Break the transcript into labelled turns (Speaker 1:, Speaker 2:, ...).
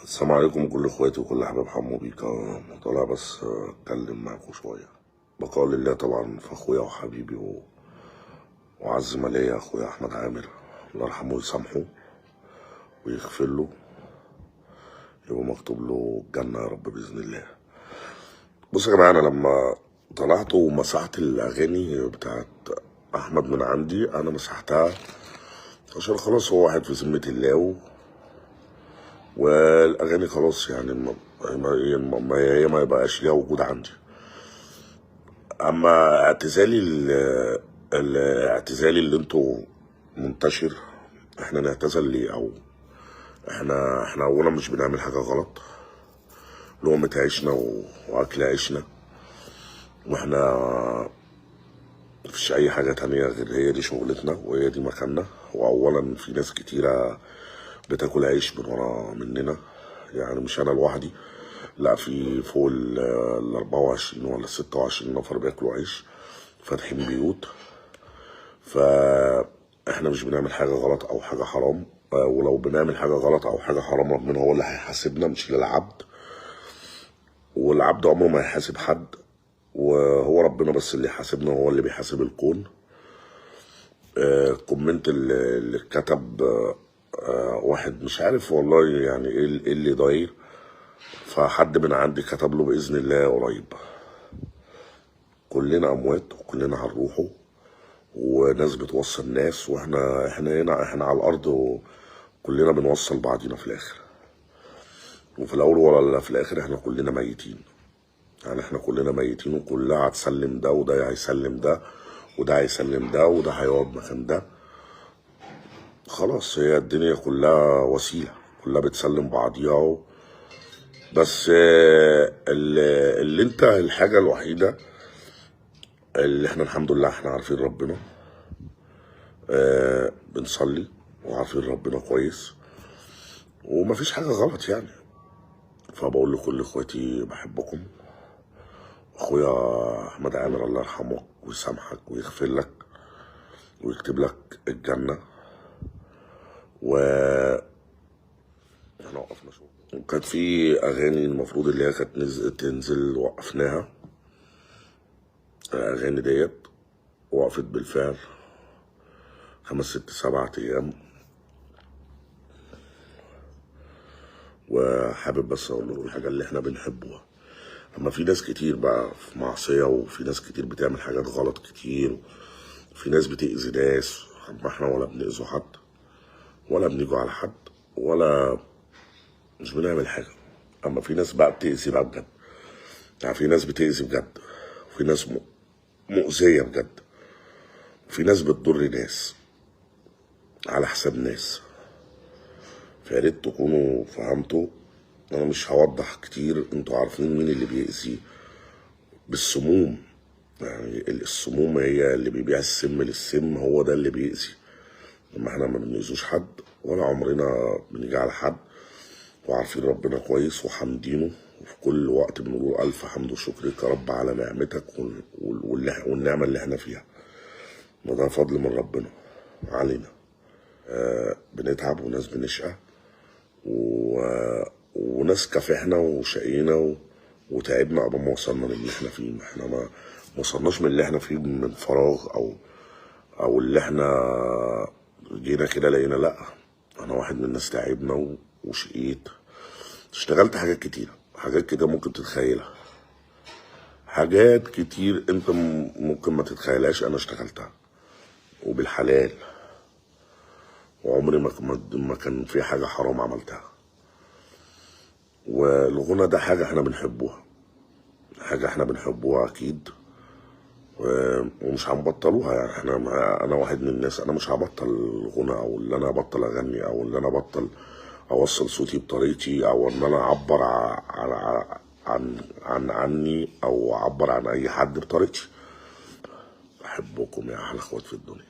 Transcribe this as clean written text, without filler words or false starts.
Speaker 1: السلام عليكم كل اخواتي وكل حبايب حمو بيكا. طالع بس اتكلم معاكم شويه. بقاء لله طبعا في اخويا وحبيبي وعز ما ليا اخويا احمد عامر، الله يرحمه ويسامحه ويغفر له، يبقى مكتوب له الجنه يا رب باذن الله. بصوا يا جماعه، انا لما طلعت ومسحت الاغاني بتاعت احمد من عندي، انا مسحتها عشان خلاص هو واحد في ذمه الله، والاغاني خلاص يعني ما يبقاش ليها وجود عندي. اما اعتزالي اللي انتوا منتشر، احنا نعتزل ليه؟ او احنا اولا مش بنعمل حاجه غلط، لقمة عيشنا واكل عيشنا، واحنا مفيش اي حاجه تانية غير هي دي شغلتنا وهي دي مكاننا. واولا في ناس كتيره بتاكل عيش من ورا مننا، يعني مش انا لوحدي، لا، في فوق ال 24 ولا 26 نفر بياكلوا عيش فاتحين بيوت. فاحنا مش بنعمل حاجه غلط او حاجه حرام، ولو بنعمل حاجه غلط او حاجه حرام ربنا هو اللي هيحاسبنا مش للعبد، والعبد عمره ما هيحاسب حد، وهو ربنا بس اللي يحاسبنا، وهو اللي بيحاسب الكون. كومنت اللي كتب واحد مش عارف والله يعني ايه اللي داير، فحد من عندي كتب له باذن الله قريب. كلنا اموات وكلنا هنروحوا، وناس بتوصل ناس، احنا هنا احنا على الارض وكلنا بنوصل بعضينا في الاخر، وفي الاول ولا في الاخر احنا كلنا ميتين. يعني احنا كلنا ميتين، وكلها هتسلم ده وده هيسلم ده وده هيسلم ده وده هيقعد مكان ده. خلاص هي الدنيا كلها وسيله، كلها بتسلم بعضيها. بس اللي انت الحاجه الوحيده اللي احنا الحمد لله احنا عارفين ربنا، بنصلي وعارفين ربنا كويس، ومفيش حاجه غلط يعني. فبقول لكل اخواتي بحبكم، اخويا احمد عامر الله يرحمه ويسامحك ويغفر لك ويكتب لك الجنه. و احنا وقفنا شغل، وكانت في اغاني المفروض اللي هي كانت تنزل وقفناها. الاغاني ديت وقفت بالفعل 5 6 7 ايام. وحابب بس اقول لكم الحاجه اللي احنا بنحبوها. اما في ناس كتير بقى في معصيه، وفي ناس كتير بتعمل حاجات غلط كتير، وفي ناس بتأذي ناس. اما احنا ولا بنأذوا حد ولا بنيجوا على حد ولا مش بنعمل حاجه. اما في ناس بقى بتأذي بقى بجد، يعني في ناس بتأذي بجد، وفي ناس مؤذيه بجد، وفي ناس بتضر ناس على حساب ناس. فياريت تكونوا فهمتوا. انا مش هوضح كتير، انتوا عارفين مين اللي بيأذي بالسموم. يعني السموم هي اللي بيبيع السم للسم، هو ده اللي بيأذي. لما احنا ما بنأذوش حد ولا عمرنا بنيجي على حد، وعارفين ربنا كويس وحامدينه، وفي كل وقت بنقول ألف حمد وشكرك يا رب على نعمتك والنعمة اللي احنا فيها، وده فضل من ربنا علينا. بنتعب وناس بنشقى وناس كافحنا وشقينا وتعبنا قبل ما وصلنا للي احنا فيه. احنا ما وصلناش من اللي احنا فيه من فراغ او اللي احنا جينا كده لقينا، لا، انا واحد من الناس تعبنا وشقيت، اشتغلت حاجات كتير، حاجات كده ممكن تتخيلها، حاجات كتير انت ممكن ما تتخيلهاش انا اشتغلتها وبالحلال، وعمري ما كان في حاجه حرام عملتها. والغنى ده حاجه احنا بنحبوها، حاجه احنا بنحبوها اكيد، ومش هنبطلوها. يعني انا واحد من الناس، انا مش هبطل غنى، او اللي انا ابطل اغني، او اللي انا ابطل اوصل صوتي بطريقتي، او ان انا اعبر عني او اعبر عن اي حد بطريقتي. احبكم يا احلى اخوات في الدنيا.